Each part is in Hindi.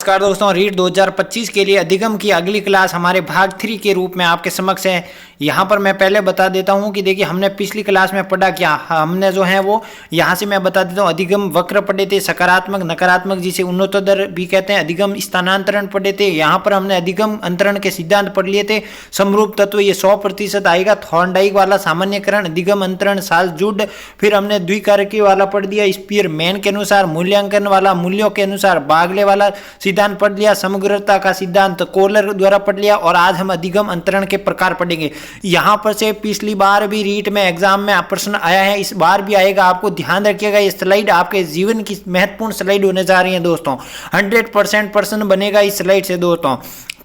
नमस्कार दोस्तों, रीट 2025 के लिए अधिगम की अगली क्लास हमारे भाग 3 के रूप में आपके समक्ष है। यहाँ पर मैं पहले बता देता हूँ कि देखिए हमने पिछली क्लास में पढ़ा क्या, हमने जो है वो यहाँ से मैं बता देता हूँ अधिगम वक्र पढ़े थे, सकारात्मक नकारात्मक जिसे उन्नतोत्तर भी कहते हैं, अधिगम स्थानांतरण पढ़े थे। यहाँ पर हमने अधिगम अंतरण के सिद्धांत पढ़ लिए थे। समरूप तत्व ये 100% आएगा, थॉर्नडाइक वाला सामान्यकरण, अधिगम अंतरण, साल्ज़ुड, फिर हमने द्विकारकी वाला पढ़ दिया, स्पीयरमैन के अनुसार मूल्यांकन वाला, मूल्यों के अनुसार बागले वाला सिद्धांत पढ़ लिया, समग्रता का सिद्धांत कोहलर द्वारा पढ़ लिया। और आज हम अधिगम अंतरण के प्रकार पढ़ेंगे। यहां पर से पिछली बार भी रीट में एग्जाम में प्रश्न आया है, इस बार भी आएगा। आपको ध्यान रखिएगा, ये स्लाइड आपके जीवन की महत्वपूर्ण स्लाइड होने जा रही है दोस्तों। 100% प्रश्न बनेगा इस स्लाइड से दोस्तों।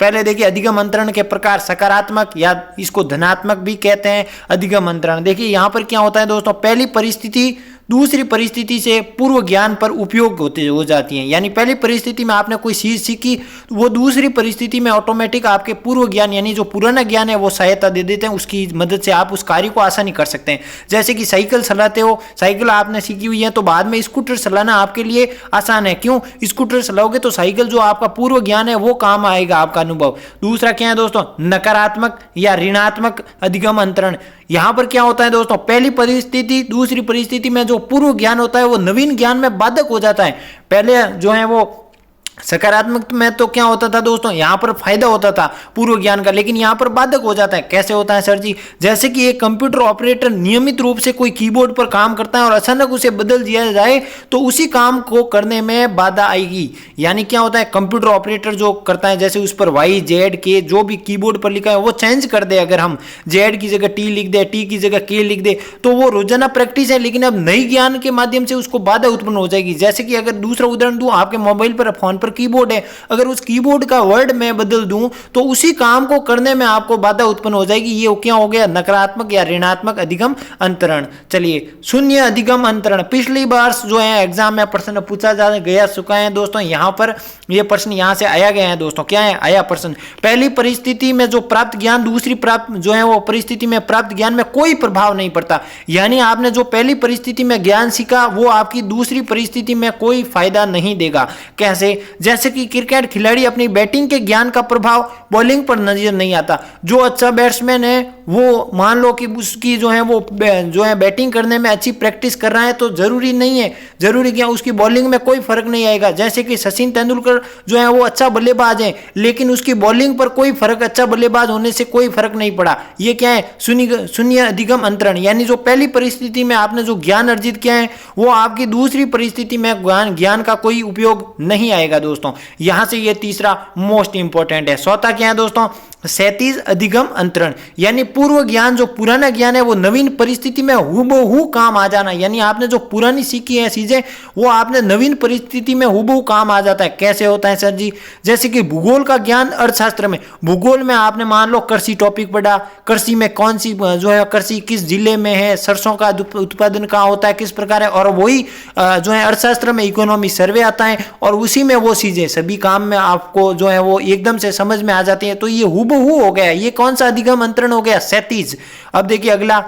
पहले देखिए अधिगम अंतरण के प्रकार, सकारात्मक या इसको धनात्मक भी कहते हैं अधिगम अंतरण। देखिए यहां पर क्या होता है दोस्तों, पहली परिस्थिति दूसरी परिस्थिति से पूर्व ज्ञान पर उपयोग होते हो जाती हैं। यानी पहली परिस्थिति में आपने कोई चीज सीखी, वो दूसरी परिस्थिति में ऑटोमेटिक आपके पूर्व ज्ञान यानी जो पुराना ज्ञान है वो सहायता दे देते हैं। उसकी मदद से आप उस कार्य को आसानी कर सकते हैं। जैसे कि साइकिल चलाते हो, साइकिल आपने सीखी हुई है तो बाद में स्कूटर चलाना आपके लिए आसान है। क्यों? स्कूटर चलाओगे तो साइकिल जो आपका पूर्व ज्ञान है वो काम आएगा, आपका अनुभव। दूसरा क्या है दोस्तों, नकारात्मक या ऋणात्मक अधिगम अंतरण। यहां पर क्या होता है दोस्तों, पहली परिस्थिति दूसरी परिस्थिति में जो पूर्व ज्ञान होता है वो नवीन ज्ञान में बाधक हो जाता है। पहले जो है वो सकारात्मक में तो क्या होता था दोस्तों, यहां पर फायदा होता था पूर्व ज्ञान का, लेकिन यहां पर बाधक हो जाता है। कैसे होता है सर जी? जैसे कि एक कंप्यूटर ऑपरेटर नियमित रूप से कोई कीबोर्ड पर काम करता है और अचानक उसे बदल दिया जाए तो उसी काम को करने में बाधा आएगी। यानी क्या होता है, कंप्यूटर ऑपरेटर जो करता है, जैसे उस पर वाई जेड के जो भी कीबोर्ड पर लिखा है वो चेंज कर दे, अगर हम जेड की जगह टी लिख दे, टी की जगह के लिख दे, तो वो रोजाना प्रैक्टिस है, लेकिन अब नई ज्ञान के माध्यम से उसको बाधा उत्पन्न हो जाएगी। जैसे कि अगर दूसरा उदाहरण दूं, आपके मोबाइल पर फोन पर कीबोर्ड है, अगर उस कीबोर्ड का वर्ड मैं बदल दूं तो उसी काम को करने में आपको बाधा उत्पन्न हो जाएगी। ये क्या हो गया, नकारात्मक या ऋणात्मक अधिगम अंतरण। चलिए, शून्य अधिगम अंतरण। पिछली बार जो है एग्जाम में प्रश्न पूछा जा गया चुका है दोस्तों। यहां पर ये प्रश्न यहां से आया गया है दोस्तों। क्या है आया प्रश्न, पहली परिस्थिति में जो प्राप्त ज्ञान दूसरी प्राप्त जो है वो परिस्थिति में प्राप्त ज्ञान में कोई प्रभाव नहीं पड़ता। यानी आपने जो पहली परिस्थिति में ज्ञान सीखा वो आपकी दूसरी परिस्थिति में कोई फायदा नहीं देगा। कैसे? जैसे कि क्रिकेट खिलाड़ी अपनी बैटिंग के ज्ञान का प्रभाव बॉलिंग पर नजर नहीं आता। जो अच्छा बैट्समैन है वो मान लो कि उसकी जो है बैटिंग करने में अच्छी प्रैक्टिस कर रहा है तो जरूरी नहीं है, जरूरी क्या उसकी बॉलिंग में कोई फर्क नहीं आएगा। जैसे कि सचिन तेंदुलकर जो है वो अच्छा बल्लेबाज है, लेकिन उसकी बॉलिंग पर कोई फर्क, अच्छा बल्लेबाज होने से कोई फर्क नहीं पड़ा। ये क्या है, शून्य अधिगम अंतरण। यानी जो पहली परिस्थिति में आपने जो ज्ञान अर्जित किया है वो आपकी दूसरी परिस्थिति में ज्ञान का कोई उपयोग नहीं आएगा दोस्तों। यहां से ये तीसरा मोस्ट इंपॉर्टेंट है। चौथा क्या है दोस्तों, क्षैतिज अधिगम अंतरण। यानी पूर्व ज्ञान जो पुराना ज्ञान है वो नवीन परिस्थिति में हूबहू काम आ जाना। यानी आपने जो पुरानी सीखी है चीजें वो आपने नवीन परिस्थिति में हूबहू काम आ जाता है। कैसे होता है सर जी? जैसे कि भूगोल का ज्ञान अर्थशास्त्र में, भूगोल में आपने मान लो कृषि टॉपिक पढ़ा, कृषि में कौन सी जो है कृषि किस जिले में है, सरसों का उत्पादन कहाँ होता है, किस प्रकार है, और वही जो है अर्थशास्त्र में इकोनॉमी सर्वे आता है और उसी में वो चीजें सभी काम में आपको जो है वो एकदम से समझ में आ जाती है। तो ये हूबहू हो गया। ये कौन सा अधिगम अंतरण हो गया? क्षैतिज। अब देखिए अगला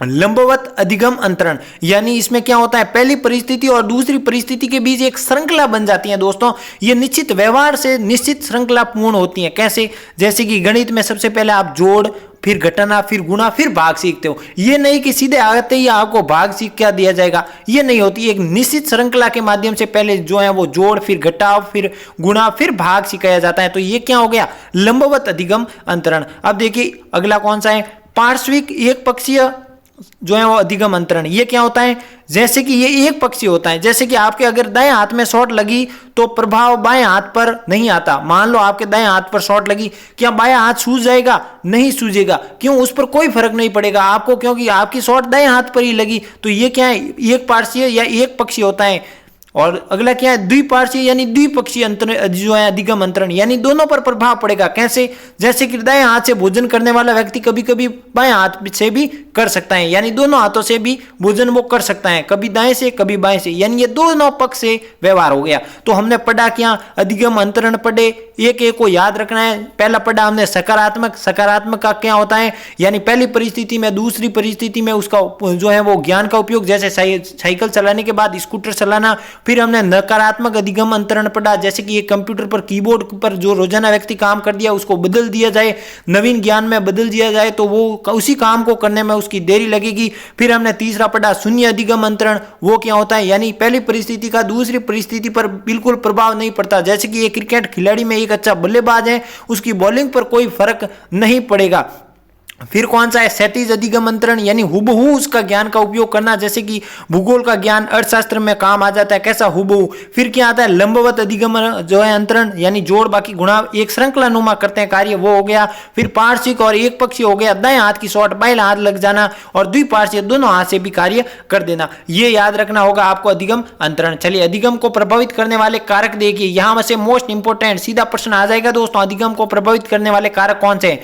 लंबवत अधिगम अंतरण। यानी इसमें क्या होता है, पहली परिस्थिति और दूसरी परिस्थिति के बीच एक श्रृंखला बन जाती है दोस्तों। ये निश्चित व्यवहार से निश्चित श्रृंखला पूर्ण होती है। कैसे? जैसे कि गणित में सबसे पहले आप जोड़, फिर घटाना, फिर गुणा, फिर भाग सीखते हो। ये नहीं कि सीधे आते ही आपको भाग सीख क्या दिया जाएगा, ये नहीं होती। एक निश्चित श्रृंखला के माध्यम से पहले जो है वो जोड़, फिर घटाव, फिर गुणा, फिर भाग सिखाया जाता है। तो ये क्या हो गया, लंबवत अधिगम अंतरण। अब देखिए अगला कौन सा है, पार्श्विक एक पक्षीय जो है वो अधिगम अंतरण। ये क्या होता है, जैसे कि ये एक पक्षी होता है। जैसे कि आपके अगर दाएं हाथ में शॉट लगी तो प्रभाव बाएं हाथ पर नहीं आता। मान लो आपके दाएं हाथ पर शॉट लगी, क्या बाएं हाथ सूझ जाएगा? नहीं सूझेगा। क्यों? उस पर कोई फर्क नहीं पड़ेगा आपको, क्योंकि आपकी शॉट दाएं हाथ पर ही लगी। तो ये क्या है, एक पार्श्वीय या एक पक्षी होता है। और अगला क्या है, द्विपार्श्वीय यानी द्विपक्षीय अंतर जो है अधिगम अंतरण। यानी दोनों पर प्रभाव पड़ेगा। कैसे? जैसे कि दाएं हाथ से भोजन करने वाला व्यक्ति कभी कभी बाएं हाथ से भी कर सकता है, यानी दोनों हाथों से भी भोजन वो कर सकता है, कभी दाएं से कभी बाएं से, यानी ये दोनों पक्ष से व्यवहार हो गया। तो हमने पढ़ा क्या, अधिगम अंतरण पढ़े, एक एक को याद रखना है। पहला पढ़ा हमने सकारात्मक। सकारात्मक का क्या होता है, यानी पहली परिस्थिति में दूसरी परिस्थिति में उसका जो है वो ज्ञान का उपयोग, जैसे साइकिल चलाने के बाद स्कूटर चलाना, फिर हमने नकारात्मक अधिगम अंतरण पढ़ा, जैसे कि ये कंप्यूटर पर कीबोर्ड पर जो रोजाना व्यक्ति काम कर दिया उसको बदल दिया जाए, नवीन ज्ञान में बदल दिया जाए तो वो उसी काम को करने में उसकी देरी लगेगी। फिर हमने तीसरा पढ़ा शून्य अधिगम अंतरण, वो क्या होता है, यानी पहली परिस्थिति का दूसरी परिस्थिति पर बिल्कुल प्रभाव नहीं पड़ता। जैसे कि ये क्रिकेट खिलाड़ी में एक अच्छा बल्लेबाज है, उसकी बॉलिंग पर कोई फर्क नहीं पड़ेगा। फिर कौन सा है क्षैतिज अधिगम अंतरण, यानी हुबहू उसका ज्ञान का उपयोग करना, जैसे कि भूगोल का ज्ञान अर्थशास्त्र में काम आ जाता है, कैसा हुबहू। फिर क्या आता है लंबवत अधिगम जो है अंतरण, यानी जोड़ बाकी गुणा एक श्रृंखला नुमा करते हैं कार्य, वो हो गया। फिर पार्श्विक और एक पक्षी हो गया, दाएं हाथ की शॉट बाएं हाथ लग जाना, और द्विपार्श्विक दोनों हाथ से भी कार्य कर देना, ये याद रखना होगा आपको अधिगम अंतरण। चलिए अधिगम को प्रभावित करने वाले कारक देखिए, यहां से मोस्ट इंपोर्टेंट सीधा प्रश्न आ जाएगा दोस्तों, अधिगम को प्रभावित करने वाले कारक कौन से हैं।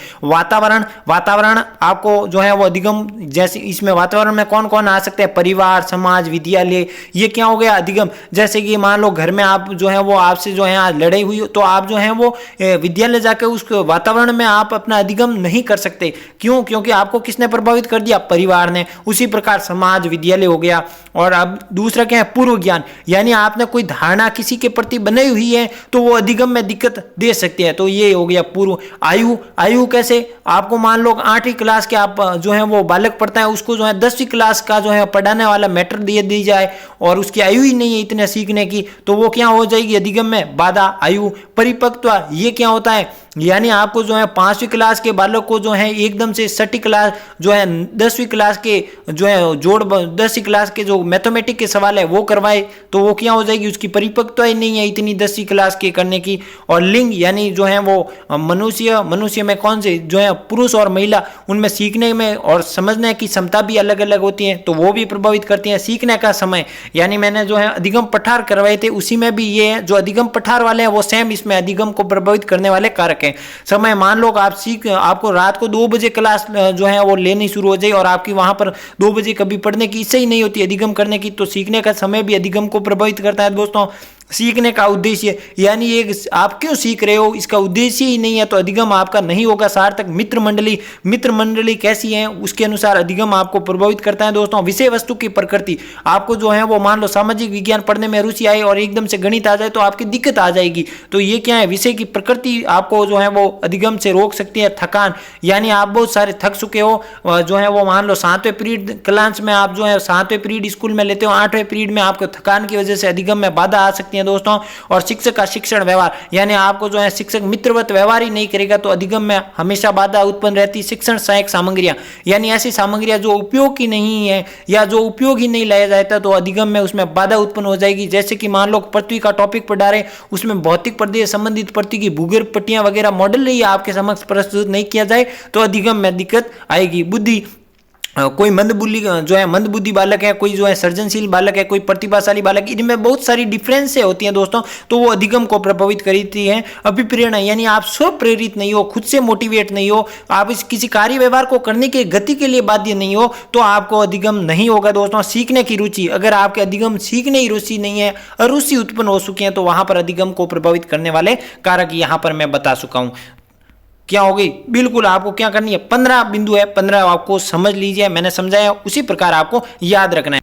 वातावरण आपको जो है वो अधिगम, जैसे इसमें वातावरण में कौन कौन आ सकते हैं, परिवार, समाज, विद्यालय, ये क्या हो गया अधिगम। जैसे कि मान लो घर में आप जो है वो आपसे जो है आज लड़ाई हुई तो आप जो है वो विद्यालय जाकर उस वातावरण में आप अपना अधिगम नहीं कर सकते, क्यों, क्योंकि आपको किसने प्रभावित कर दिया, परिवार ने। उसी प्रकार समाज, विद्यालय हो गया। और अब दूसरा क्या है पूर्व ज्ञान, यानी आपने कोई धारणा किसी के प्रति बनाई हुई है तो वो अधिगम में दिक्कत दे सकती है, तो ये हो गया पूर्व। आयु कैसे, आपको मान लो 8वीं क्लास के आप जो है वो बालक पढ़ता है, उसको जो है 10वीं क्लास का जो है पढ़ाने वाला मैटर दे दी जाए और उसकी आयु ही नहीं है इतने सीखने की, तो वो क्या हो जाएगी अधिगम में बाधा। आयु परिपक्वता, ये क्या होता है, यानी आपको जो है 5वीं क्लास के बालक को जो है एकदम से 6ठी क्लास जो है 10वीं क्लास के जो है जोड़ 10वीं क्लास के जो मैथमेटिक के सवाल है वो करवाए तो वो क्या हो जाएगी, उसकी परिपक्वता ही नहीं है इतनी 10वीं क्लास के करने की। और लिंग, यानी जो है वो मनुष्य में कौन से जो है पुरुष और महिला, उनमें सीखने में और समझने की क्षमता भी अलग अलग होती है, तो वो भी प्रभावित करती है। सीखने का समय, यानी मैंने जो है अधिगम पठार करवाए थे उसी में भी ये है, जो अधिगम पठार वाले हैं वो सेम इसमें अधिगम को प्रभावित करने वाले कारक हैं। समय, मान लो आपको रात को 2 बजे क्लास जो है वो लेनी शुरू हो जाए और आपकी वहां पर 2 बजे कभी पढ़ने की इच्छा ही नहीं होती अधिगम करने की, तो सीखने का समय भी अधिगम को प्रभावित करता है दोस्तों। सीखने का उद्देश्य, यानी एक आप क्यों सीख रहे हो इसका उद्देश्य ही नहीं है तो अधिगम आपका नहीं होगा सार्थक। मित्र मंडली कैसी है उसके अनुसार अधिगम आपको प्रभावित करता है दोस्तों। विषय वस्तु की प्रकृति, आपको जो है वो मान लो सामाजिक विज्ञान पढ़ने में रुचि आई और एकदम से गणित आ जाए तो आपकी दिक्कत आ जाएगी, तो ये क्या है, विषय की प्रकृति आपको जो है वो अधिगम से रोक सकती है। थकान, यानी आप बहुत सारे थक चुके हो, जो है वो मान लो 7वें पीरियड क्लास में आप जो है 7वें पीरियड स्कूल में लेते हो, 8वें पीरियड में आपको थकान की वजह से अधिगम में बाधा आ सकती है दोस्तों। और शिक्षक का शिक्षण व्यवहार, यानी आपको जो है शिक्षक मित्रवत व्यवहार ही नहीं करेगा तो अधिगम में हमेशा बाधा उत्पन्न रहती। शिक्षण सहायक सामग्रियां, यानी ऐसी सामग्रियां जो उपयोग की नहीं है या जो उपयोग ही नहीं लाया जाता तो अधिगम में उसमें बाधा उत्पन्न हो जाएगी। जैसे कि मान लो पृथ्वी का टॉपिक पढ़ा रहे, उसमें भौतिक प्रदेश संबंधित पृथ्वी की भूगर्भ पट्टियां वगैरह मॉडल ही आपके समक्ष प्रस्तुत नहीं किया जाए तो अधिगम में दिक्कत आएगी। बुद्धि, कोई मंदबुद्धि बालक है, कोई जो है सृजनशील बालक है, कोई प्रतिभाशाली बालक, इनमें बहुत सारी डिफरेंस होती हैं दोस्तों, तो वो अधिगम को प्रभावित करती है। अभिप्रेरणा, यानी आप स्व प्रेरित नहीं हो, खुद से मोटिवेट नहीं हो, आप इस किसी कार्य व्यवहार को करने के गति के लिए बाध्य नहीं हो तो आपको अधिगम नहीं होगा दोस्तों। सीखने की रुचि, अगर आपके अधिगम सीखने की रुचि नहीं है, अरुचि उत्पन्न हो चुकी है तो वहां पर अधिगम को प्रभावित करने वाले कारक यहां पर मैं बता चुका हूं। क्या होगी, बिल्कुल आपको क्या करनी है, 15 बिंदु है, 15 आपको समझ लीजिए, मैंने समझाया उसी प्रकार आपको याद रखना है।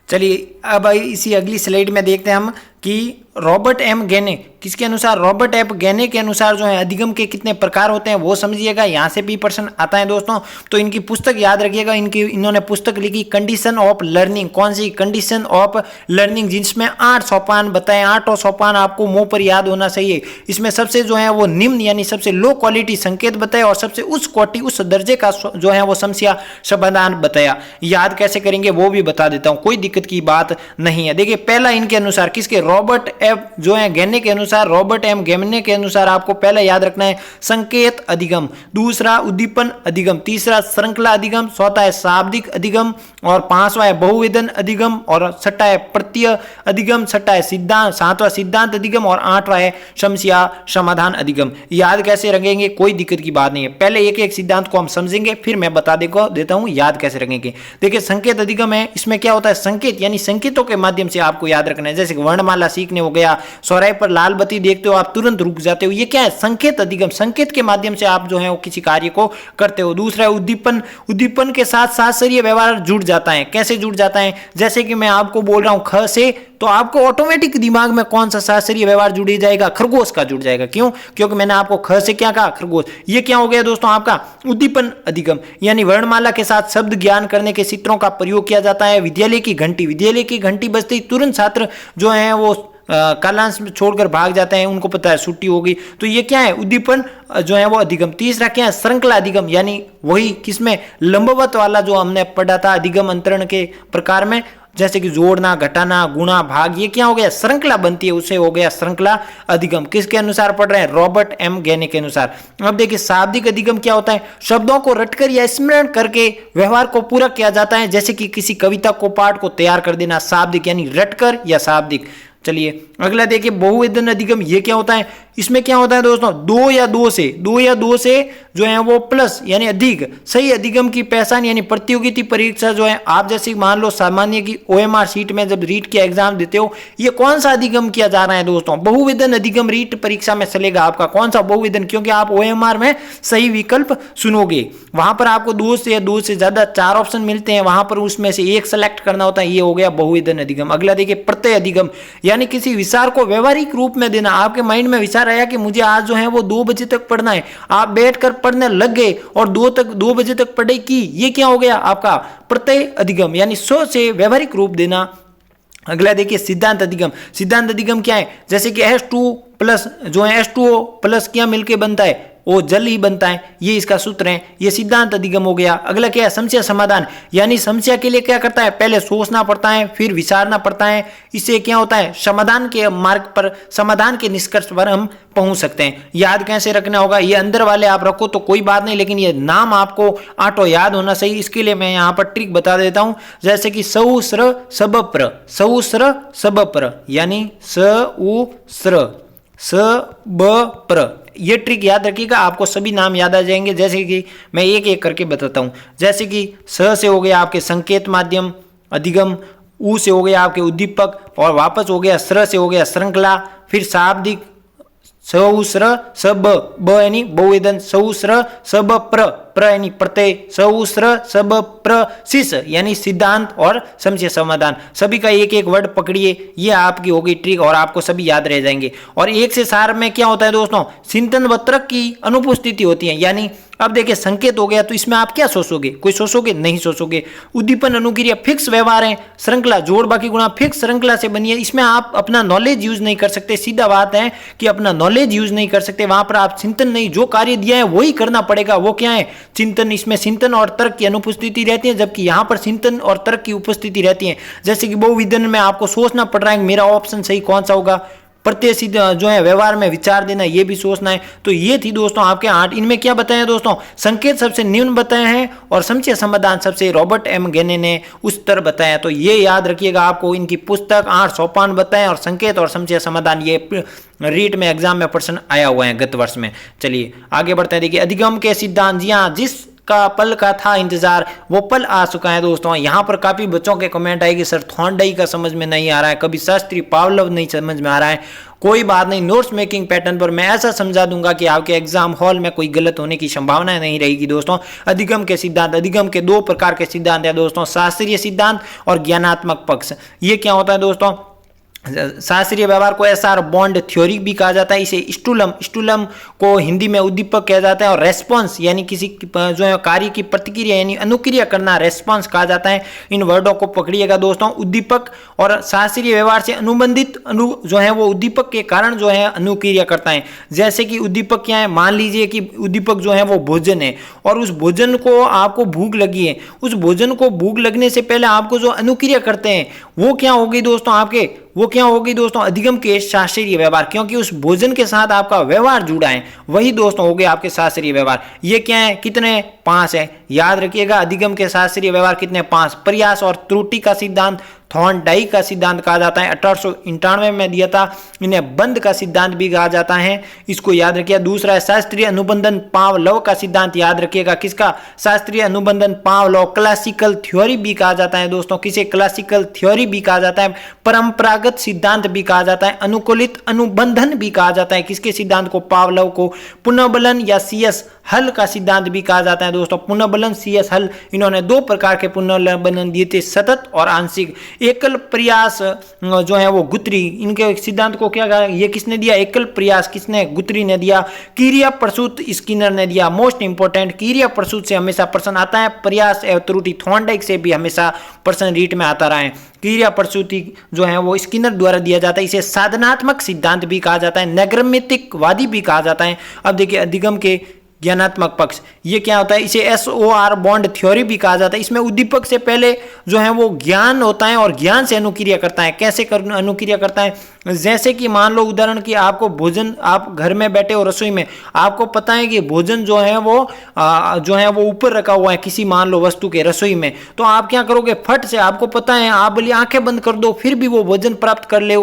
चलिए अब इसी अगली स्लाइड में देखते हैं हम कि रॉबर्ट एम गेने, किसके अनुसार, रॉबर्ट एम गेने के अनुसार जो है अधिगम के कितने प्रकार होते हैं वो समझिएगा, यहाँ से भी प्रश्न आता है दोस्तों। तो इनकी पुस्तक याद रखिएगा, इन्होंने पुस्तक लिखी कंडीशन ऑफ लर्निंग, कौन सी, कंडीशन ऑफ लर्निंग, जिसमें 8 सोपान बताए, 8 सोपान आपको मुंह पर याद होना चाहिए। इसमें सबसे जो है वो निम्न यानी सबसे लो क्वालिटी संकेत बताया और सबसे उच्च कोटि उस दर्जे का जो है वो समस्या समाधान बताया। याद कैसे करेंगे वो भी बता देता हूँ, कोई दिक्कत की बात नहीं है। देखिए पहला इनके अनुसार, किसके, रॉबर्ट एम जो है गेने के अनुसार, रॉबर्ट एम गेने के अनुसार आपको पहला याद रखना है संकेत अधिगम, दूसरा उद्दीपन अधिगम, तीसरा श्रृंखला अधिगम, चौथा है शाब्दिक अधिगम और 5वां है बहुवेदन अधिगम और 6ठा है प्रत्यय अधिगम, 6ठा है सिद्धांत, 7वां सिद्धांत अधिगम और 8वां है समस्या समाधान अधिगम। याद कैसे रखेंगे, कोई दिक्कत की बात नहीं है, पहले एक एक सिद्धांत को हम समझेंगे फिर मैं बता देता हूं याद कैसे रखेंगे। देखिए संकेत अधिगम है, इसमें क्या होता है, संकेत यानी संकेतों के माध्यम से आपको याद रखना है, जैसे वर्णमाला सीखने हो गया, चौराहे पर लाल बत्ती देखते हो आप तुरंत रुक जाते हो, ये क्या है, संकेत अधिगम, संकेत के माध्यम से आप जो है वो किसी कार्य को करते हो। दूसरा है उद्दीपन, उद्दीपन के साथ शास्त्रीय व्यवहार जुड़ जाता है, कैसे जुड़ जाता है, जैसे कि मैं आपको बोल रहा हूं ख से तो आपको ऑटोमेटिक दिमाग में कौन सा शास्त्रीय व्यवहार जुड़ जाएगा? खरगोश का जुड़ जाएगा। क्यों? क्योंकि मैंने आपको ख से क्या कहा? खरगोश। ये क्या हो गया दोस्तों? आपका उद्दीपन अधिगम, यानी वर्णमाला के साथ शब्द ज्ञान करने के सूत्रों का प्रयोग किया जाता है। विद्यालय की घंटी बजते ही तुरंत छात्र जो है वो कालांश में छोड़कर भाग जाते हैं, उनको पता है छुट्टी होगी। तो ये क्या है? उद्दीपन जो है वो अधिगम। तीसरा क्या है? श्रृंखला अधिगम, यानी वही किसमें? लंबवत वाला जो हमने पढ़ा था अधिगम अंतरण के प्रकार में, जैसे कि जोड़ना, घटाना, गुणा, भाग, ये क्या हो गया? श्रृंखला बनती है, उसे हो गया श्रृंखला अधिगम। किसके अनुसार पढ़ रहे हैं? रॉबर्ट एम गेने के अनुसार। अब देखिए शाब्दिक अधिगम क्या होता है? शब्दों को रटकर या स्मरण करके व्यवहार को पूरा किया जाता है, जैसे कि किसी कविता को, पाठ को तैयार कर देना, शाब्दिक यानी रटकर या शाब्दिक। चलिए अगला देखिए बहुवेदन अधिगम। ये क्या होता है? इसमें क्या होता है दोस्तों? दो या दो से जो है वो प्लस यानी अधिक सही अधिगम की पहचान, यानी प्रतियोगिता परीक्षा जो है आप जैसे मान लो सामान्य की OMR सीट में जब रीट के एग्जाम देते हो, ये कौन सा अधिगम किया जा रहा है दोस्तों? बहुवेदन अधिगम रीट परीक्षा में चलेगा आपका। कौन सा? बहुवेदन, क्योंकि आप OMR में सही विकल्प सुनोगे, वहां पर आपको दो से ज्यादा 4 ऑप्शन मिलते हैं, वहां पर उसमें से एक सेलेक्ट करना होता है। ये हो गया बहुवेदन अधिगम। अगला देखिए प्रत्यय अधिगम, यानी किसी विचार को व्यवहारिक रूप में देना। आपके माइंड में विचार आया कि मुझे आज जो है वो 2 बजे तक पढ़ना है, आप बैठकर पढ़ने लग गए और 2 बजे तक पढ़ाई की। ये क्या हो गया? आपका प्रत्यय अधिगम, यानी सो से व्यवहारिक रूप देना। अगला देखिए सिद्धांत अधिगम। सिद्धांत अधिगम क्या है? जैसे कि H2 प्लस जो है H2O प्लस क्या मिलके बनता है? वो जल ही बनता है, ये इसका सूत्र है। ये सिद्धांत अधिगम हो गया। अगला क्या है? समस्या समाधान, यानी समस्या के लिए क्या करता है? पहले सोचना पड़ता है, फिर विचारना पड़ता है। इससे क्या होता है? समाधान के मार्ग पर, समाधान के निष्कर्ष पर हम पहुंच सकते हैं। याद कैसे रखना होगा? ये अंदर वाले आप रखो तो कोई बात नहीं, लेकिन ये नाम आपको आटो याद होना चाहिए। इसके लिए मैं यहाँ पर ट्रिक बता देता हूं, जैसे कि सऊस्र सबप्र, यानी सऊस्र सबप्र। ये ट्रिक याद रखिएगा, आपको सभी नाम याद आ जाएंगे। जैसे कि मैं एक एक करके बताता हूं। जैसे कि स से हो गया आपके संकेत माध्यम अधिगम, ऊ से हो गया आपके उद्दीपक, और वापस हो गया श्र से हो गया श्रृंखला, फिर शाब्दिक सऊस्र सब ब यानी बहुवेदन, सऊस्र सब प्र यानी प्रत्यय, सऊस्र सब प्रशिष यानी सिद्धांत और समस्या समाधान। सभी का एक एक वर्ड पकड़िए, ये आपकी होगी ट्रिक और आपको सभी याद रह जाएंगे। और एक से सार में क्या होता है दोस्तों? चिंतन व तर्क की अनुपस्थिति होती है। यानी अब देखिए संकेत हो गया, तो इसमें आप क्या सोचोगे? कोई सोचोगे? नहीं सोचोगे। उद्दीपन अनुक्रिया फिक्स व्यवहार है, श्रृंखला जोड़ बाकी गुणा फिक्स श्रृंखला से बनी है, इसमें आप अपना नॉलेज यूज नहीं कर सकते। सीधा बात है कि अपना नॉलेज यूज नहीं कर सकते, वहां पर आप चिंतन नहीं, जो कार्य दिया है वही करना पड़ेगा। वो क्या है? चिंतन। इसमें चिंतन और तर्क की अनुपस्थिति रहती है, जबकि यहां पर चिंतन और तर्क की उपस्थिति रहती है। जैसे कि बहुविधन में आपको सोचना पड़ रहा है मेरा ऑप्शन सही कौन सा होगा, प्रत्यय सिद्ध जो है व्यवहार में विचार देना, ये भी सोचना है। तो ये थी दोस्तों आपके 8। इनमें क्या बताया दोस्तों? संकेत सबसे निम्न बताया है और समस्या समाधान सबसे रॉबर्ट एम गेने ने उच्चतर बताया। तो ये याद रखिएगा, आपको इनकी पुस्तक 8 सोपान बताएं और संकेत और समस्या समाधान ये रीट में एग्जाम में प्रश्न आया हुआ है गत वर्ष में। चलिए आगे बढ़ते हैं। देखिए अधिगम के सिद्धांत, जी हाँ, जिस का पल का था इंतजार वो पल आ चुका है दोस्तों। यहाँ पर काफी बच्चों के कमेंट आएगी सर थॉर्नडाइक का समझ में नहीं आ रहा है, कभी शास्त्री पावलोव नहीं समझ में आ रहा है। कोई बात नहीं, नोट्स मेकिंग पैटर्न पर मैं ऐसा समझा दूंगा कि आपके एग्जाम हॉल में कोई गलत होने की संभावना नहीं रहेगी दोस्तों। अधिगम के सिद्धांत, अधिगम के 2 प्रकार के सिद्धांत है दोस्तों, शास्त्रीय सिद्धांत और ज्ञानात्मक पक्ष। ये क्या होता है दोस्तों? शास्त्रीय व्यवहार को एसआर बॉन्ड थ्योरी भी कहा जाता है। इसे स्टूलम को हिंदी में उद्दीपक कहा जाता है और रेस्पॉन्स यानी किसी जो है कार्य की प्रतिक्रिया यानी अनुक्रिया करना रेस्पॉन्स कहा जाता है। इन वर्डों को पकड़िएगा दोस्तों। उद्दीपक और शास्त्रीय व्यवहार से अनुबंधित जो है वो उद्दीपक के कारण जो है अनुक्रिया करता है। जैसे कि उद्दीपक क्या है? मान लीजिए कि उद्दीपक जो है वो भोजन है और उस भोजन को आपको भूख लगी है, उस भोजन को भूख लगने से पहले आपको जो अनुक्रिया करते हैं वो क्या होगी दोस्तों? आपके वो क्या होगी दोस्तों? अधिगम के शास्त्रीय व्यवहार, क्योंकि उस भोजन के साथ आपका व्यवहार जुड़ा है, वही दोस्तों हो गए आपके शास्त्रीय व्यवहार। ये क्या है? कितने? 5 है। याद रखिएगा अधिगम के शास्त्रीय व्यवहार कितने? 5। प्रयास और त्रुटि का सिद्धांत थॉर्नडाइक का सिद्धांत कहा जाता है, 1891 में दिया था। इन्हें बंद का सिद्धांत भी कहा जाता है, इसको याद रखिएगा। दूसरा है शास्त्रीय अनुबंधन पावलोव का सिद्धांत, याद रखिएगा किसका? शास्त्रीय अनुबंधन पावलोव। क्लासिकल थ्योरी भी कहा जाता है दोस्तों, किसे? क्लासिकल थ्योरी भी कहा जाता है। परंपरागत सिद्धांत भी कहा जाता है। अनुकूलित अनुबंधन भी कहा जाता है, किसके सिद्धांत को? पावलोव को। पुनर्बलन या CS हल का सिद्धांत भी कहा जाता है दोस्तों। पुनर्बलन CS हल, इन्होंने दो प्रकार के पुनर्बलन दिए थे, सतत और आंशिक। एकल प्रयास जो है वो गुथरी, इनके सिद्धांत को क्या कहा, ये किसने दिया, एकल प्रयास किसने, गुथरी ने दिया। क्रिया प्रसूत स्किनर ने दिया। मोस्ट इंपोर्टेंट, क्रिया प्रसूत से हमेशा प्रश्न आता है, प्रयास एवं त्रुटि थॉर्नडाइक से भी हमेशा प्रश्न रीट में आता रहा है। क्रिया प्रसूति जो है वो स्किनर द्वारा दिया जाता है। इसे साधनात्मक सिद्धांत भी कहा जाता है, नैगम्यतिकवादी भी कहा जाता है। अब देखिए अधिगम के ज्ञानात्मक पक्ष, ये क्या होता है, इसे SOR बॉन्ड थ्योरी भी कहा जाता है। इसमें उद्दीपक से पहले जो है वो ज्ञान होता है और ज्ञान से अनुक्रिया करता है। कैसे अनुक्रिया करता है, जैसे कि मान लो उदाहरण कि आपको भोजन, आप घर में बैठे हो रसोई में, आपको पता है कि भोजन जो है वो ऊपर रखा हुआ है किसी मान लो वस्तु के रसोई में, तो आप क्या करोगे, फट से, आपको पता है, आप बोलिए आंखें बंद कर दो, फिर भी वो भोजन प्राप्त कर ले,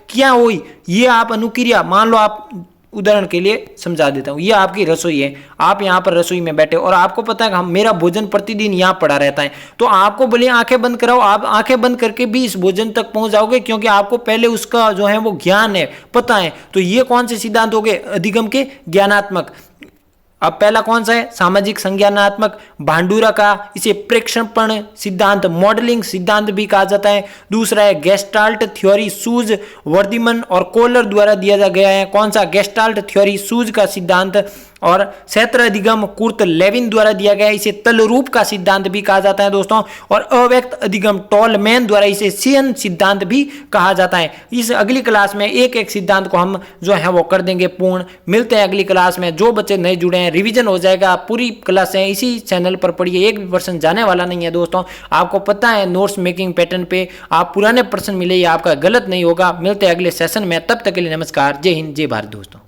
क्या हुई, ये आप अनुक्रिया, मान लो आप, उदाहरण के लिए समझा देता हूं, ये आपकी रसोई है, आप यहां पर रसोई में बैठे और आपको पता है कि मेरा भोजन प्रतिदिन यहां पड़ा रहता है, तो आपको बोलिए आंखें बंद कराओ, आप आंखें बंद करके भी इस भोजन तक पहुंच जाओगे, क्योंकि आपको पहले उसका जो है वो ज्ञान है, पता है। तो ये कौन से सिद्धांत हो गए, अधिगम के ज्ञानात्मक। अब पहला कौन सा है, सामाजिक संज्ञानात्मक, भांडुरा का, इसे प्रेक्षेपण सिद्धांत, मॉडलिंग सिद्धांत भी कहा जाता है। दूसरा है गेस्टाल्ट थ्योरी, सूज, वर्दिमन और कोलर द्वारा दिया गया है। कौन सा, गेस्टाल्ट थ्योरी, सूज का सिद्धांत। और क्षेत्र अधिगम कुर्त लेविन द्वारा दिया गया है, इसे तलरूप का सिद्धांत भी कहा जाता है दोस्तों। और अव्यक्त अधिगम टॉलमैन द्वारा इसे सियन सिद्धांत भी कहा जाता है। इस अगली क्लास में एक एक सिद्धांत को हम जो है वो कर देंगे पूर्ण। मिलते हैं अगली क्लास में। जो बच्चे नए जुड़े हैं, रिवीजन हो जाएगा, पूरी क्लासें इसी चैनल पर पढ़िए, एक भी पर्सन जाने वाला नहीं है दोस्तों। आपको पता है नोट्स मेकिंग पैटर्न पे आप पुराने प्रश्न मिले, आपका गलत नहीं होगा। मिलते हैं अगले सेशन में, तब तक के लिए नमस्कार, जय हिंद, जय भारत दोस्तों।